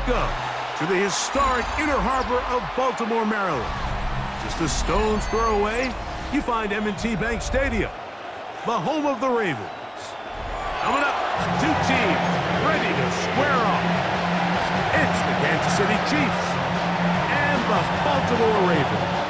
Welcome to the historic Inner Harbor of Baltimore, Maryland. Just a stone's throw away, you find M&T Bank Stadium, the home of the Ravens. Coming up, two teams ready to square off. It's the Kansas City Chiefs and the Baltimore Ravens.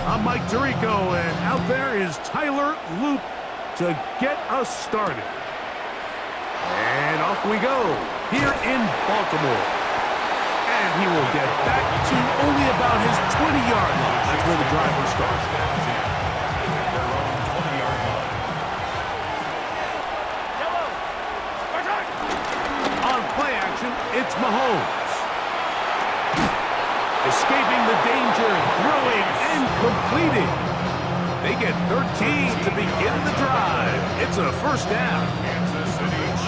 I'm Mike Tirico, and out there is Tyler Loop to get us started. And off we go, here in Baltimore. And he will get back to only about his 20-yard line. That's where the drive will start. On play action, it's Mahomes. Escaping the danger, throwing, and completing. They get 13 to begin the drive. It's a first down.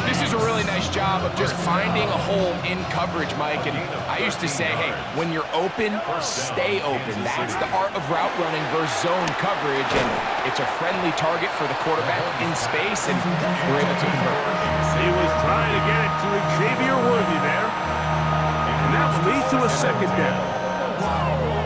This is a really nice job of just finding a hole in coverage, Mike. And I used to say, hey, when you're open, stay open. That's the art of route running versus zone coverage. And it's a friendly target for the quarterback in space, and we're able to convert. He was trying to get it to Xavier Worthy there. And that will lead to a second down.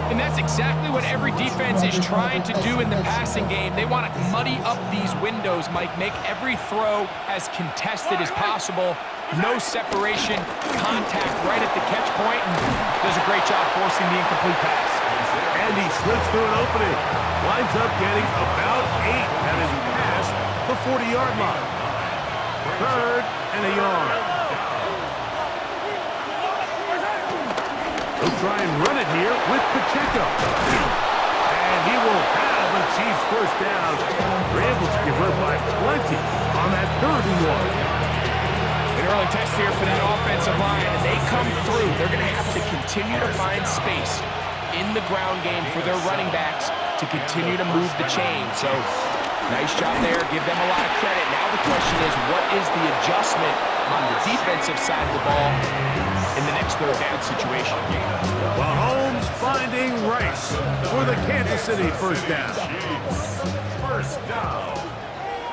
And that's exactly what every defense is trying to do in the passing game. They want to muddy up these windows, Mike, make every throw as contested as possible. No separation, contact right at the catch point, and does a great job forcing the incomplete pass. And he slips through an opening. Winds up getting about 8. That is past the 40-yard line. Third and a yard. He'll try and run it here with Pacheco. And he will have a Chiefs first down. They're able to convert by plenty on that third and one. An early test here for that offensive line, and they come through. They're going to have to continue to find space in the ground game for their running backs to continue to move the chain. So, nice job there. Give them a lot of credit. Now the question is, what is the adjustment on the defensive side of the ball in the next third down situation? Mahomes finding Rice for the Kansas City first down. First down.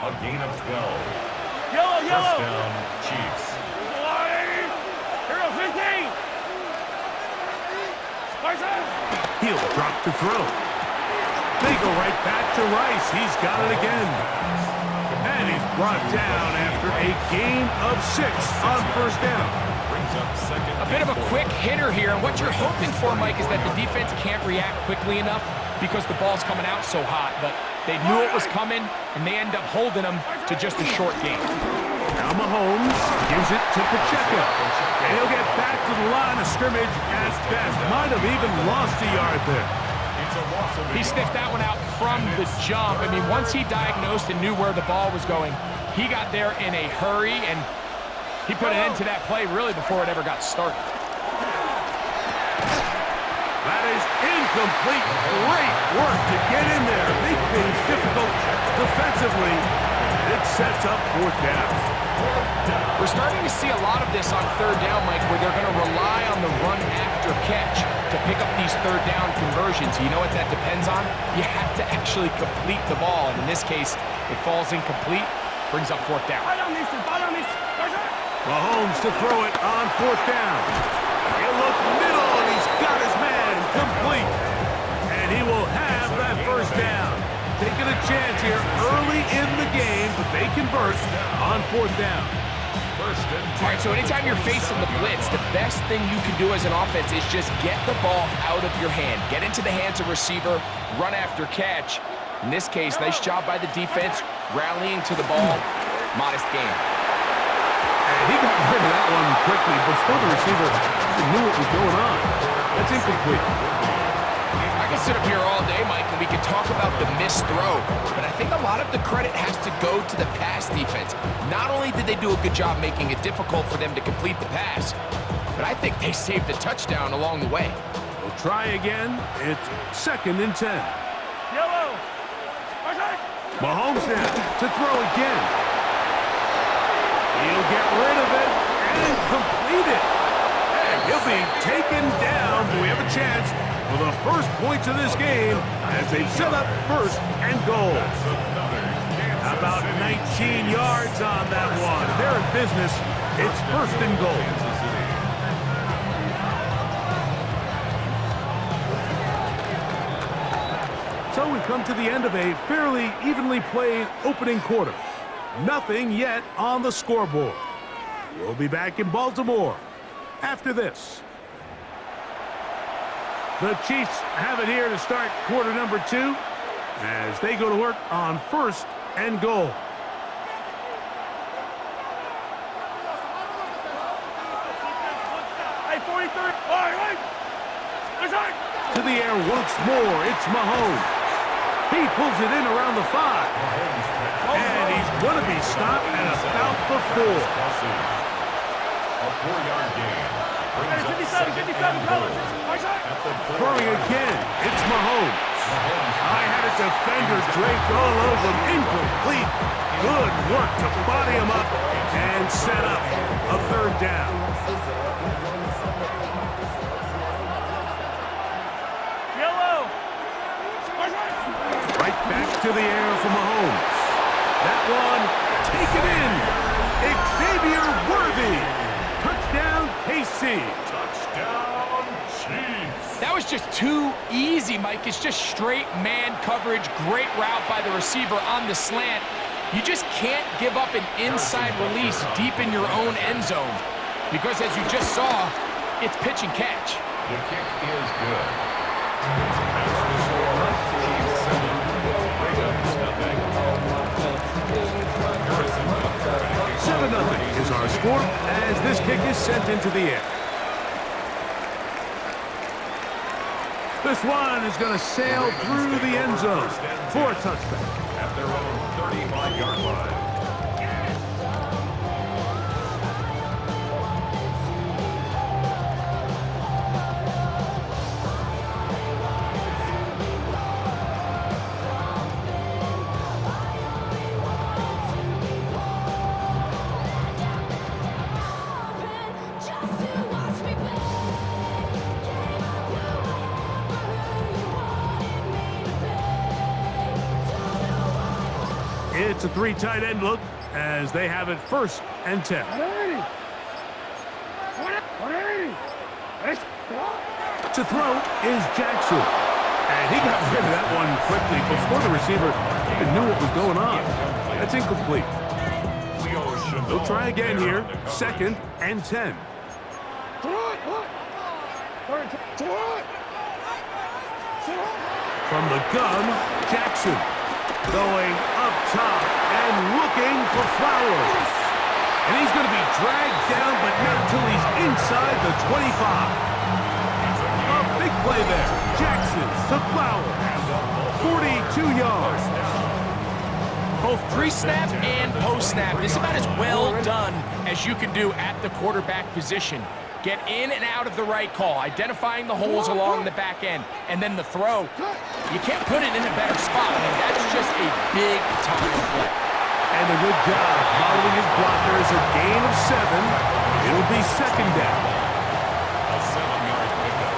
A gain of 12. Yellow. First down, Chiefs. Hero 15. He'll drop to throw. They go right back to Rice. He's got it again. And he's brought down after a gain of 6 on first down. A bit of a quick hitter here, and what you're hoping for, Mike, is that the defense can't react quickly enough because the ball's coming out so hot, but they knew it was coming, and they end up holding them to just a short gain. Now Mahomes gives it to Pacheco, and he'll get back to the line of scrimmage as best. Might have even lost a yard there. He sniffed that one out from the jump. I mean, once he diagnosed and knew where the ball was going, he got there in a hurry, and he put an end to that play really before it ever got started. That is incomplete. Great work to get in there. Make things difficult defensively. It sets up fourth down. We're starting to see a lot of this on third down, Mike, where they're going to rely on the run after catch to pick up these third down conversions. You know what that depends on? You have to actually complete the ball. And in this case, it falls incomplete, brings up fourth down. Mahomes to throw it on fourth down. He'll look middle, and he's got his man complete. And he will have that first down. Taking a chance here early in the game, but they convert on fourth down. All right, so anytime you're facing the blitz, the best thing you can do as an offense is just get the ball out of your hand. Get into the hands of receiver, run after catch. In this case, nice job by the defense, rallying to the ball. Modest game. And he got rid of that one quickly before the receiver even knew what was going on. That's incomplete. I can sit up here all day, Mike, and we can talk about the missed throw, but I think a lot of the credit has to go to the pass defense. Not only did they do a good job making it difficult for them to complete the pass, but I think they saved a touchdown along the way. We'll try again. It's 2nd and 10. Yellow. Mahomes now to throw again. He'll get rid of it and complete it. And he'll be taken down. We have a chance for the first points of this game as they've set up first and goal. About 19 yards on that one. They're in business. It's first and goal. So we've come to the end of a fairly evenly played opening quarter. Nothing yet on the scoreboard. We'll be back in Baltimore after this. The Chiefs have it here to start quarter number 2 as they go to work on first and goal. To the air once more, it's Mahomes. He pulls it in around the 5. And he's going to be stopped at about the 4. A 4-yard gain. Throwing again, it's Mahomes. I had a defender draped all over him. Incomplete. Good work to body him up and set up a third down. Right back to the air for Mahomes. That one, take it in. Xavier Worthy. Touchdown, KC. Touchdown, Chiefs. That was just too easy, Mike. It's just straight man coverage. Great route by the receiver on the slant. You just can't give up an inside release deep in your own end zone because, as you just saw, it's pitch and catch. The kick is good. That's the score. Chiefs 7, Ravens nothing. 7-0 is our score as this kick is sent into the air. This one is going to sail through the end zone for a touchback. At their own 35-yard line. It's a 3 tight end look as they have it first and 10. To throw is Jackson. And he got rid of that one quickly before the receiver even knew what was going on. That's incomplete. They'll try again here. Second and 10. From the gun, Jackson. Going up top and looking for Flowers. And he's going to be dragged down, but not until he's inside the 25. A big play there. Jackson to Flowers. 42 yards. Both pre-snap and post-snap. This is about as well done as you can do at the quarterback position. Get in and out of the right call, identifying the holes along the back end, and then the throw. You can't put it in a better spot. I mean, that's just a big-time play. And a good job following his blockers. A gain of 7. It'll be second down. A 7-yard pickup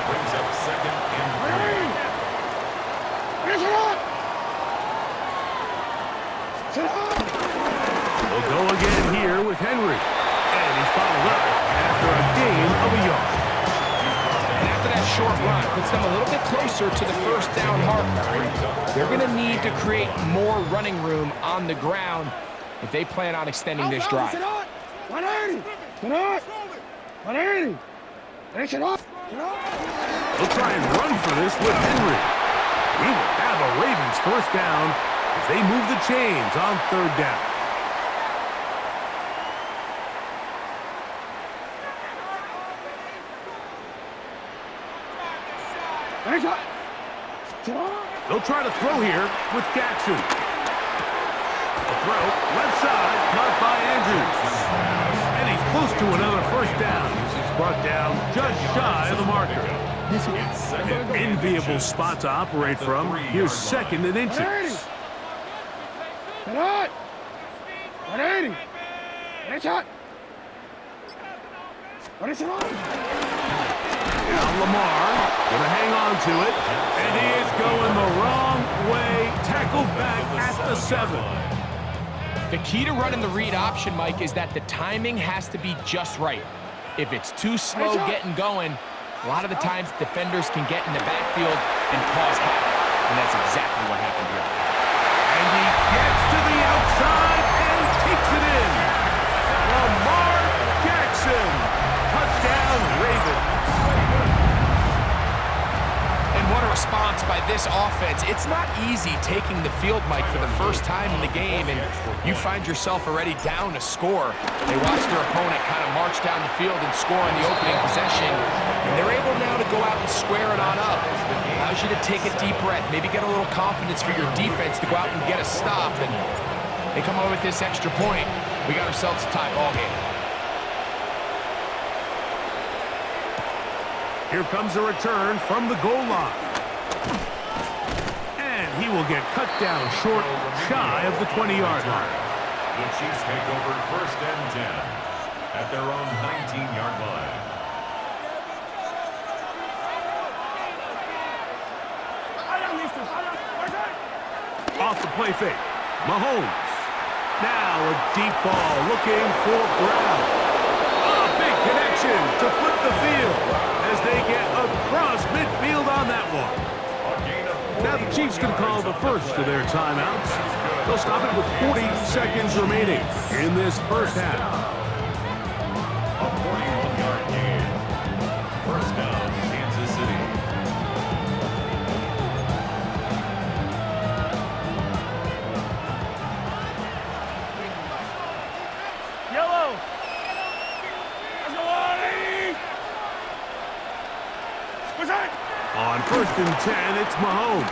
brings up second and 3. We'll go again here with Henry. And he's followed up after a gain of a yard. And after that short run, puts them a little bit closer to the first down marker. They're going to need to create more running room on the ground if they plan on extending this drive. 180. They'll try and run for this with Henry. He will have a Ravens first down as they move the chains on third down. They'll try to throw here with Jackson. A throw, left side, caught by Andrews. And he's close to another first down. He's brought down just shy of the marker. An enviable spot to operate from. Here's second and inches. Now Lamar gonna hang on to it, and he is going the wrong way. Tackled back at the 7. The key to running the read option, Mike, is that the timing has to be just right. If it's too slow getting going, a lot of the times defenders can get in the backfield and cause havoc, and that's exactly what happened here. And he gets to the outside and takes it in. Lamar Jackson, touchdown Ravens. And what a response by this offense. It's not easy taking the field, Mike, for the first time in the game, and you find yourself already down a score. They watch their opponent kind of march down the field and score on the opening possession, and they're able now to go out and square it on up. Allows you to take a deep breath, maybe get a little confidence for your defense to go out and get a stop, and they come away with this extra point. We got ourselves a tie ball game. Here comes a return from the goal line. And he will get cut down short, shy of the 20-yard line. The Chiefs take over 1st and 10 at their own 19-yard line. Off the play fake. Mahomes. Now a deep ball looking for Brown. A big connection to flip the field as they get across midfield on that one. Now the Chiefs can call the first of their timeouts. They'll stop it with 40 seconds remaining in this first half. A 41-yard gain. 1st down, Kansas City. Yellow. On 1st and 10, it's Mahomes.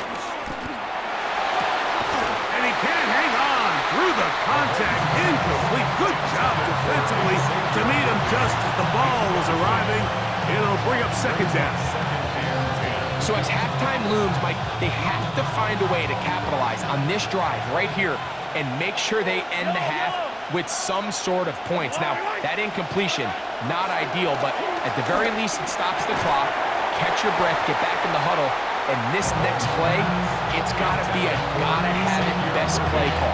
And he can't hang on through the contact. Incomplete. Good job defensively to meet him just as the ball was arriving. It'll bring up 2nd down. So as halftime looms, Mike, they have to find a way to capitalize on this drive right here and make sure they end the half with some sort of points. Now, that incompletion, not ideal, but at the very least, it stops the clock. Catch your breath, get back in the huddle, and this next play, it's got to be a gotta-have-it best play call.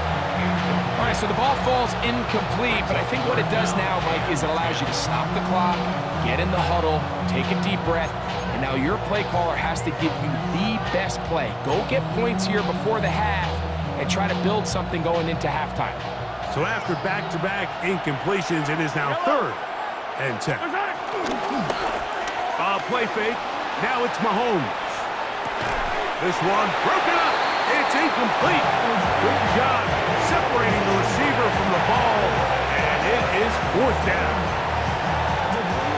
All right, so the ball falls incomplete, but I think what it does now, Mike, is it allows you to stop the clock, get in the huddle, take a deep breath, and now your play caller has to give you the best play. Go get points here before the half and try to build something going into halftime. So after back-to-back incompletions, it is now 3rd and 10. Play fake. Now it's Mahomes. This one broken up. It's incomplete. Good job separating the receiver from the ball, and it is 4th down.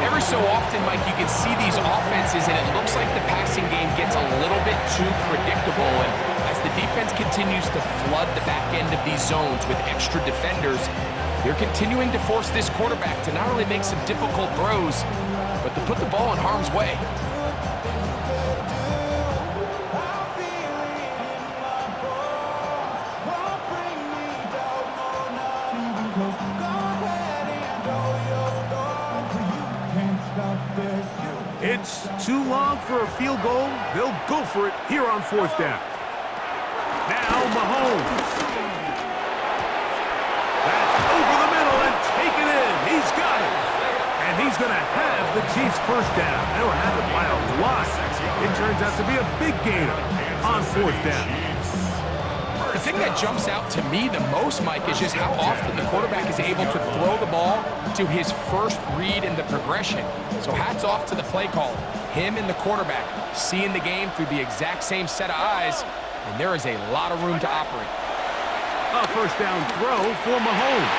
Every so often, Mike, you can see these offenses, and it looks like the passing game gets a little bit too predictable, and as the defense continues to flood the back end of these zones with extra defenders, they're continuing to force this quarterback to not only make some difficult throws, but to put the ball in harm's way. It's too long for a field goal. They'll go for it here on 4th down. Now Mahomes. That's over the middle and taken in. He's got it. And he's going to have the Chiefs 1st down. They'll have it by a lot. It turns out to be a big gainer on 4th down. The thing that jumps out to me the most, Mike, is just how often the quarterback is able to throw the ball to his first read in the progression. So hats off to the play caller. Him and the quarterback seeing the game through the exact same set of eyes, and there is a lot of room to operate. A 1st down throw for Mahomes.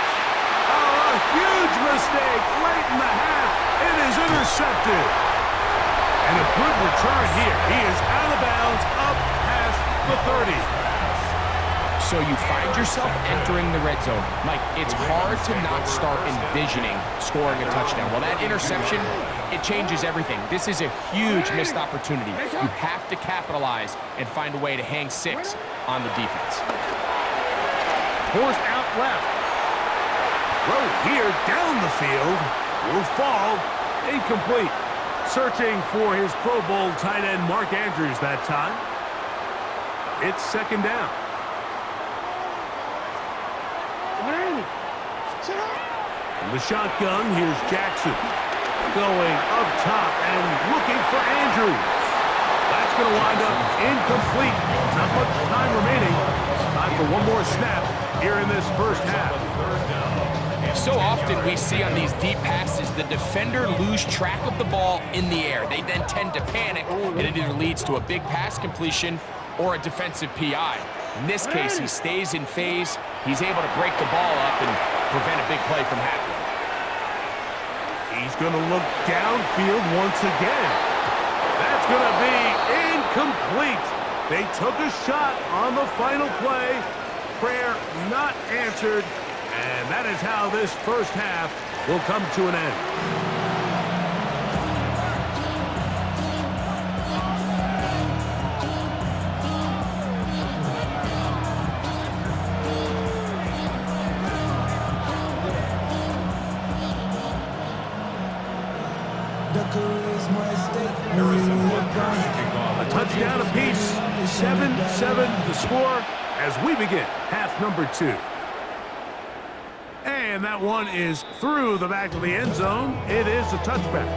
Oh, a huge mistake late in the half. It is intercepted. And a good return here. He is out of bounds up past the 30. So you find yourself entering the red zone. Mike, it's hard to not start envisioning scoring a touchdown. Well, that interception, it changes everything. This is a huge missed opportunity. You have to capitalize and find a way to hang 6 on the defense. Forced out left. Throw here down the field. Will fall. Incomplete. Searching for his Pro Bowl tight end Mark Andrews that time. It's second down. From the shotgun, here's Jackson. Going up top and looking for Andrews. That's going to wind up incomplete. Not much time remaining. Time for one more snap here in this first half. So often we see on these deep passes, the defender lose track of the ball in the air. They then tend to panic, and it either leads to a big pass completion or a defensive PI. In this case, he stays in phase. He's able to break the ball up and prevent a big play from happening. He's going to look downfield once again. That's going to be incomplete. They took a shot on the final play. Prayer not answered. And that is how this first half will come to an end. A touchdown apiece, 7-7 the score as we begin half number 2. And that one is through the back of the end zone. It is a touchback.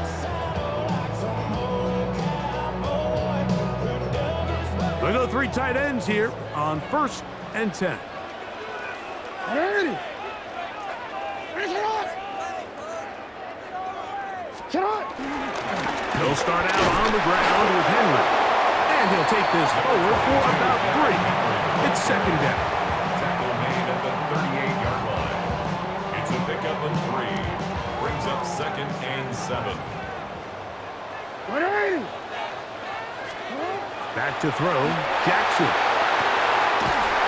We go 3 tight ends here on 1st and 10. He'll start out on the ground with Henry. And he'll take this forward for about 3. It's second down. Tackle made at the 38-yard line. It's a pickup of 3. Brings up 2nd and 7. Back to throw, Jackson.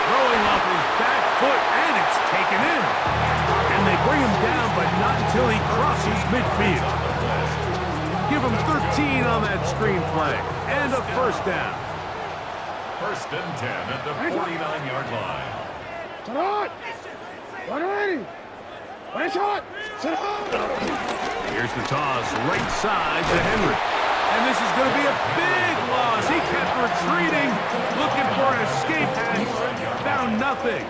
Throwing off his back foot, and it's taken in. And they bring him down, but not until he crosses midfield. Give him 13 on that screenplay, and a first down. 1st and 10 at the 49-yard line. Here's the toss, right side to Henry. And this is going to be a big loss. He kept retreating, looking for an escape hatch, found nothing.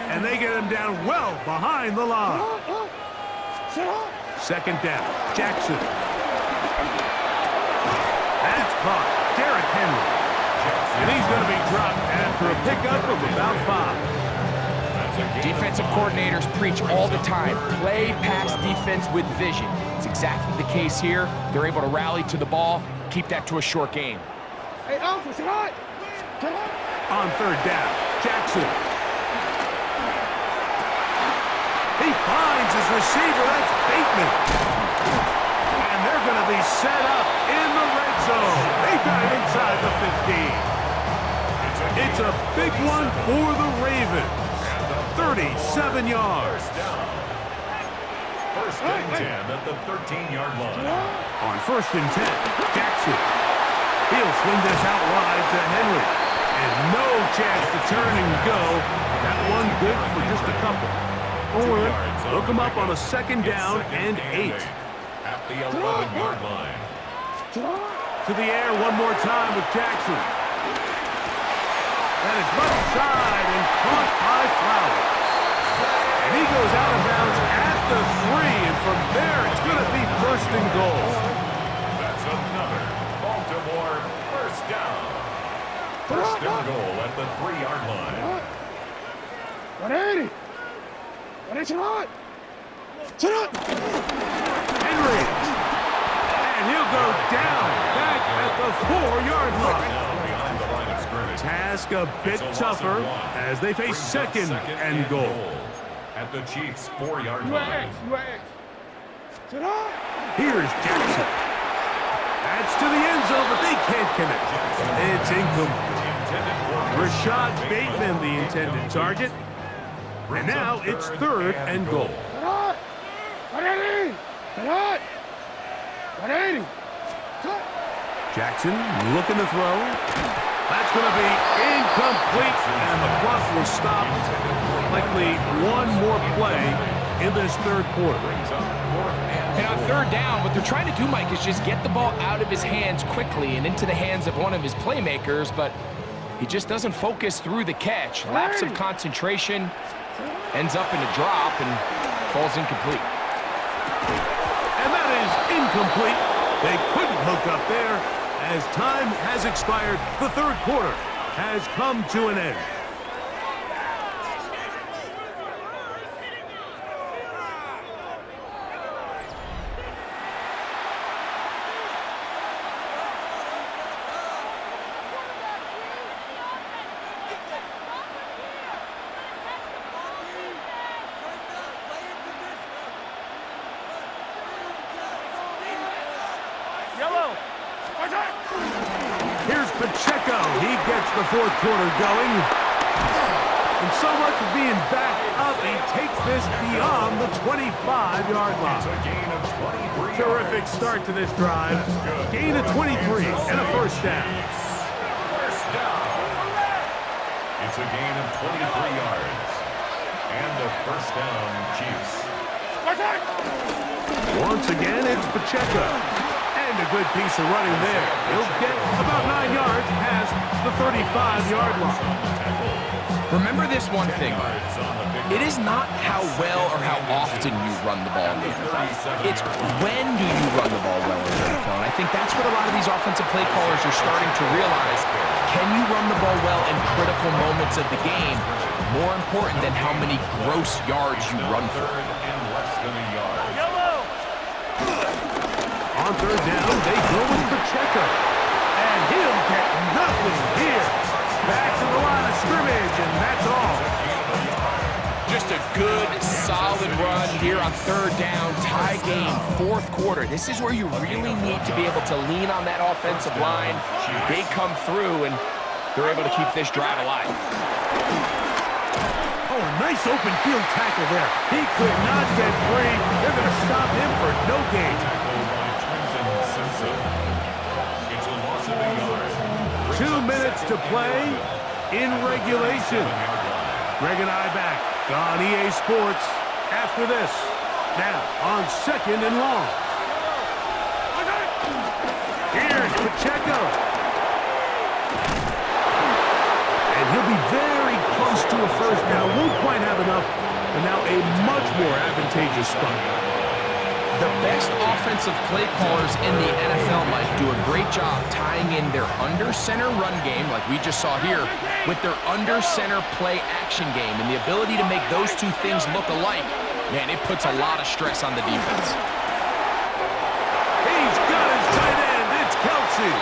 And they get him down well behind the line. Second down, Jackson. That's caught, Derrick Henry. And he's going to be dropped after a pickup of about 5. Defensive coordinators preach all the time, play pass defense with vision. It's exactly the case here. They're able to rally to the ball, keep that to a short game. On 3rd down, Jackson. He finds his receiver, that's Bateman. And they're going to be set up in the red zone. They got it inside the 15. It's a big one for the Ravens. 37 yards. 1st and 10 at the 13-yard line. On 1st and 10, Jackson. He'll swing this out wide to Henry. And no chance to turn and go. That one good for just a couple. Look him up on a 2nd down and 8. At the 11-yard line. To the air one more time with Jackson. That is left side and caught by Flowers. And he goes out of bounds at the 3, and from there it's going to be 1st and goal. That's another Baltimore 1st down. 1st and goal at the 3-yard line. Henry. And he'll go down back at the 4-yard line. Task a bit tougher as they face 2nd and goal. At the Chiefs' 4-yard line. Here's Jackson. That's to the end zone, but they can't connect. It's incomplete. Rashad Bateman, the intended target. And now it's 3rd and goal. Jackson looking to throw. That's going to be incomplete, and the clock will stop. Likely one more play in this third quarter. And on third down, what they're trying to do, Mike, is just get the ball out of his hands quickly and into the hands of one of his playmakers, but he just doesn't focus through the catch. Lapse of concentration, ends up in a drop, and falls incomplete. And that is incomplete. They couldn't hook up there. As time has expired, the third quarter has come to an end. Yellow. Here's Pacheco. He gets the fourth quarter going. And so much of being backed up, he takes this beyond the 25-yard line. Terrific start to this drive. Gain of 23 and a first down. It's a gain of 23 yards. And a first down, Chiefs. Once again, it's Pacheco. And a good piece of running there. He'll get about 9 yards past the 35-yard line. Remember this one thing, Mike. It is not how well or how often you run the ball in the NFL. It's when do you run the ball well in the NFL. And I think that's what a lot of these offensive play callers are starting to realize. Can you run the ball well in critical moments of the game? More important than how many gross yards you run for. Yellow. On third down, they go with Pacheco. And he'll get nothing here. Back to the line of scrimmage, and that's all. Just a good, solid run here on third down. Tie game, fourth quarter. This is where you really need to be able to lean on that offensive line. They come through, and they're able to keep this drive alive. Oh, a nice open field tackle there. He could not get free. They're going to stop him for no gain. 2 minutes to play in regulation. Greg and I back on EA Sports after this. Now on second and long. Here's Pacheco. And he'll be very close to a first down. Won't quite have enough. And now a much more advantageous spot. The best offensive play callers in the NFL, Mike, do a great job tying in their under-center run game, like we just saw here, with their under-center play action game. And the ability to make those two things look alike, man, it puts a lot of stress on the defense. He's got his tight end. It's Kelsey.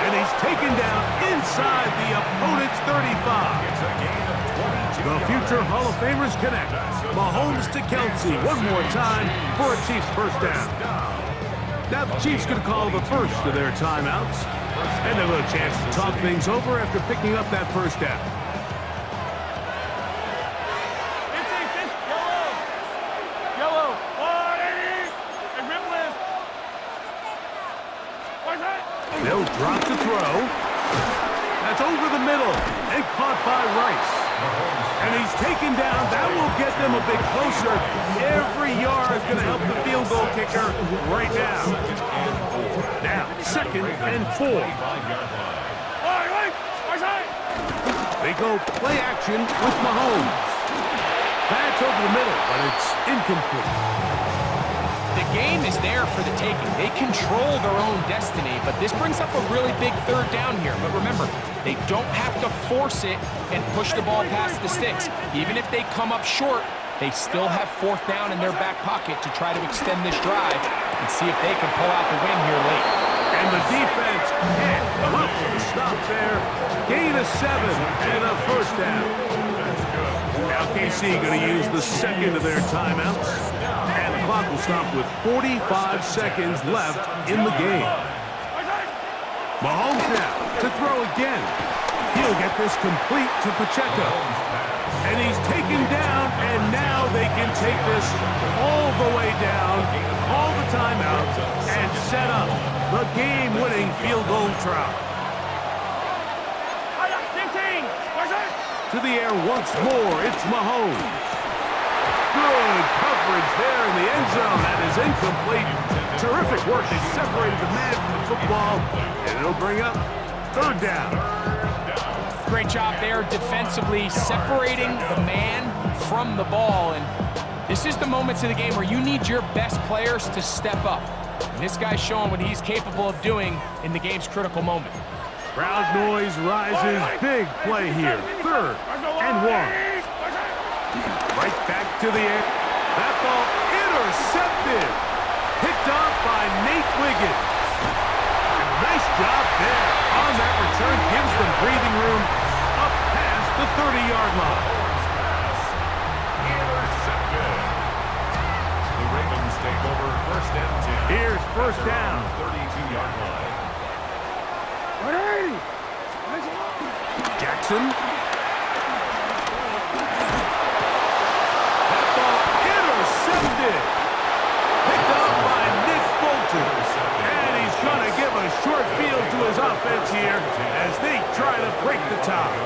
And he's taken down inside the opponent's 35. The future Hall of Famers connect. Mahomes to Kelsey one more time for a Chiefs first down. Now the Chiefs can call the first of their timeouts. And they'll have a chance to talk things over after picking up that first down. Yellow. 180. And rip list. They'll drop to throw. That's over the middle and caught by Rice. And he's taken down. That will get them a bit closer. Every yard is going to help the field goal kicker right now. Now, second and 4. They go play action with Mahomes. That's over the middle, but it's incomplete. The game is there for the taking. They control their own destiny, but this brings up a really big third down here. But remember, they don't have to force it and push the ball past the sticks. Even if they come up short, they still have fourth down in their back pocket to try to extend this drive and see if they can pull out the win here late. And the defense can't come up with a stop there. Gain of 7 and a first down. Now KC going to use the second of their timeouts. And the clock will stop with 45 seconds left in the game. Mahomes now to throw again. He'll get this complete to Pacheco. And he's taken down, and now they can take this all the way down, call the timeout, and set up the game-winning field goal try. To the air once more, it's Mahomes. Good coverage there in the end zone. That is incomplete. Terrific work. They separated the man from the football, and it'll bring up third down. Great job there defensively, separating the man from the ball. And this is the moments of the game where you need your best players to step up. And this guy's showing what he's capable of doing in the game's critical moment. Crowd noise rises. Big play here. Third and 1. Right back to the air. That ball intercepted. Picked off by Nate Wiggins. And nice job there on that return. Gives them breathing room up past the 30-yard line. Intercepted. The Ravens take over first and 10. Here's first down. 32-yard line. Jackson. That ball intercepted. Picked up by Nick Bolton. And he's going to give a short field to his offense here as they try to break the tie.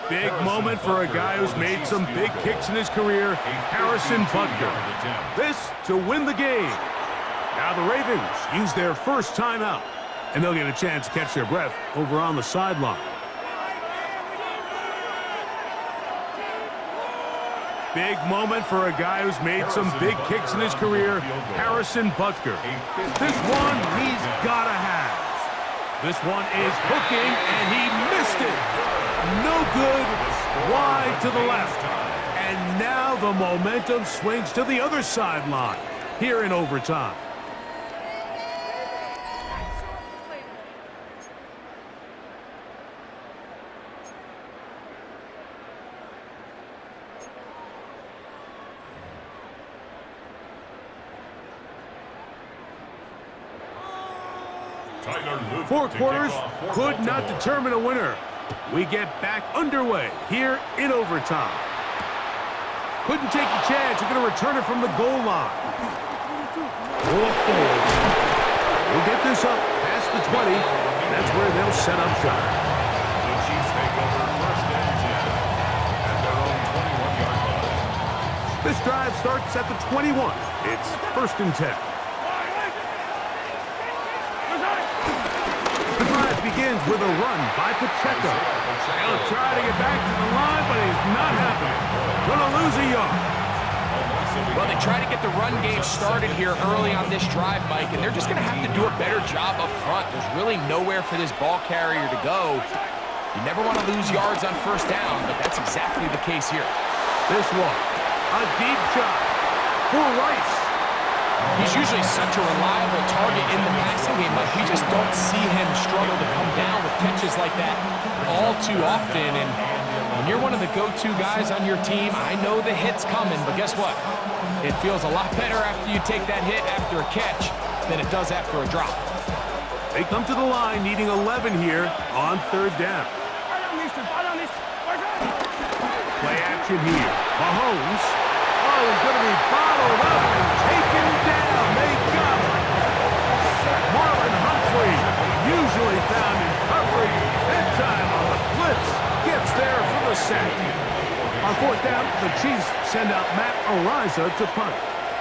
Big moment for a guy who's made some big kicks in his career, Harrison Butker. This to win the game. Now the Ravens use their first timeout, and they'll get a chance to catch their breath over on the sideline. Big moment for a guy who's made some big kicks in his career, Harrison Butker. This one he's got to have. This one is hooking, and he missed it. No good, wide to the left. And now the momentum swings to the other sideline here in overtime. Four quarters could not determine a winner. We get back underway here in overtime. Couldn't take a chance. You're going to return it from the goal line. We'll get this up past the 20. That's where they'll set up shop. The Chiefs take over first and 10 at their own 21-yard line. This drive starts at the 21. It's first and 10. Begins with a run by Pacheco. He'll try to get back to the line, but he's not happening. Gonna lose a yard. Well, they try to get the run game started here early on this drive, Mike, and they're just going to have to do a better job up front. There's really nowhere for this ball carrier to go. You never want to lose yards on first down, but that's exactly the case here. This one, a deep shot for Rice. He's usually such a reliable target in the passing game, but we just don't see him struggle to come down with catches like that all too often. And when you're one of the go-to guys on your team, I know the hit's coming, but guess what? It feels a lot better after you take that hit after a catch than it does after a drop. They come to the line needing 11 here on third down. Play action here. Mahomes. Oh, he's going to be bottled up and taken down. They got him. Marlon Humphrey, usually found in coverage. That time on the blitz, gets there for the sack. On fourth down, the Chiefs send out Matt Ariza to punt.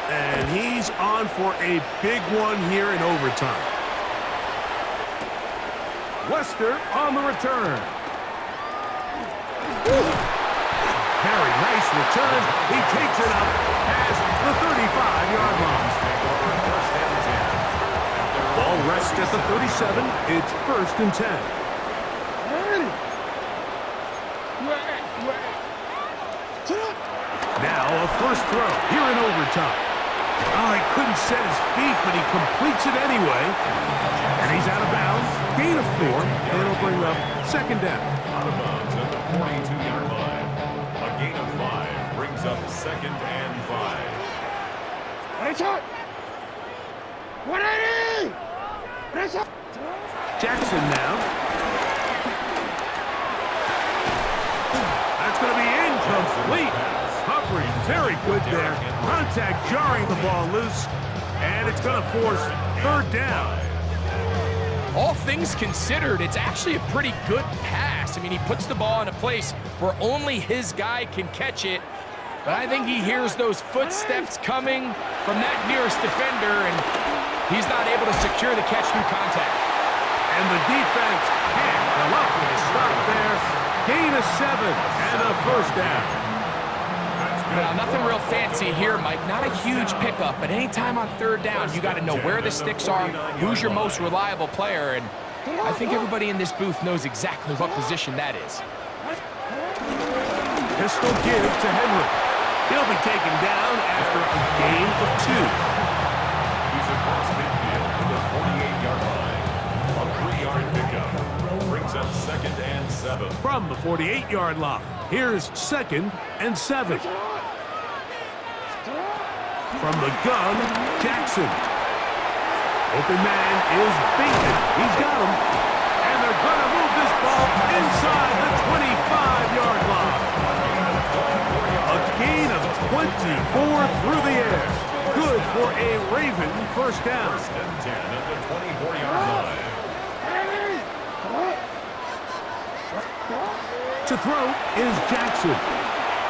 And he's on for a big one here in overtime. Wester on the return. Very nice return. He takes it up past the 35-yard line. Ball rests at the 37. It's first and 10. Now a first throw here in overtime. Oh, he couldn't set his feet, but he completes it anyway. And he's out of bounds. Gain of 4, and it'll bring up second down. Out of bounds at the 42-yard line. A gain of 5 brings up second and 5. Jackson now. That's going to be incomplete. Humphrey very good there. Contact jarring the ball loose. And it's going to force third down. All things considered, it's actually a pretty good pass. I mean, he puts the ball in a place where only his guy can catch it. But I think he hears those footsteps coming from that nearest defender, and he's not able to secure the catch through contact. And the defense can't come up with a stop there. Gain of 7 and a first down. Now, nothing real fancy here, Mike. Not a huge pickup, but anytime on third down, you got to know where the sticks are, who's your most reliable player, and I think everybody in this booth knows exactly what position that is. Pistol give to Henry. He'll be taken down after a gain of 2. He's across midfield to the 48-yard line. A 3-yard pickup brings up 2nd and 7. From the 48-yard line, here's 2nd and 7. From the gun, Jackson. Open man is Bateman. He's got him. And they're going to move this ball inside the 25-yard line. A gain of 24 through the air. Good for a Raven first down. 1st and 10 at the 24-yard line. To throw is Jackson.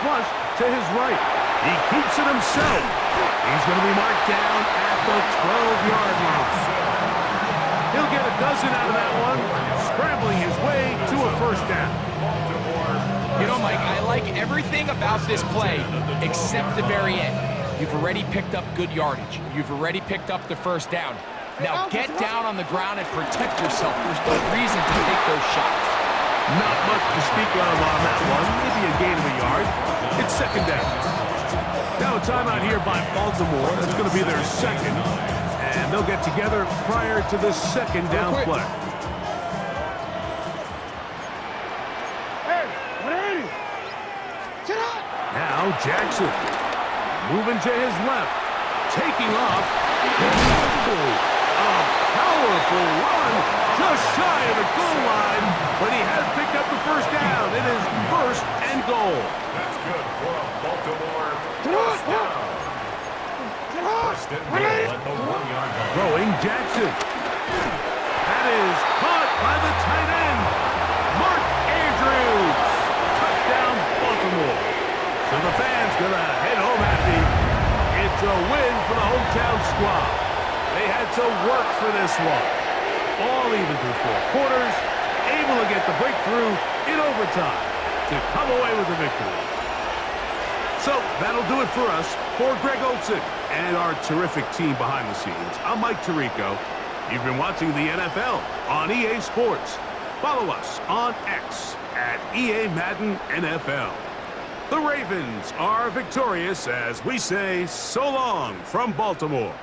Flush to his right. He keeps it himself. He's going to be marked down at the 12-yard line. He'll get a dozen out of that one, scrambling his way to a first down. You know, Mike, I like everything about this play except the very end. You've already picked up good yardage. You've already picked up the first down. Now get down on the ground and protect yourself. There's no reason to take those shots. Not much to speak of on that one. Maybe a gain of a yard. It's second down. Now a timeout here by Baltimore. That's going to be their second. And they'll get together prior to the second down play. Now Jackson moving to his left. Taking off. A powerful run just shy of the goal line. But he has picked up the first down. It is 1st and goal. That's good for a Baltimore first down. 1st and goal at the 1-yard line. Throwing Jackson. That is caught by the tight end, Mark Andrews. Touchdown, Baltimore. So the fans gonna head home happy. It's a win for the hometown squad. They had to work for this one. All even through 4 quarters. Able to get the breakthrough in overtime to come away with the victory. So that'll do it for us. For Greg Olson and our terrific team behind the scenes, I'm Mike Tirico. You've been watching the NFL on EA Sports. Follow us on X at EA Madden NFL. The Ravens are victorious as we say so long from Baltimore.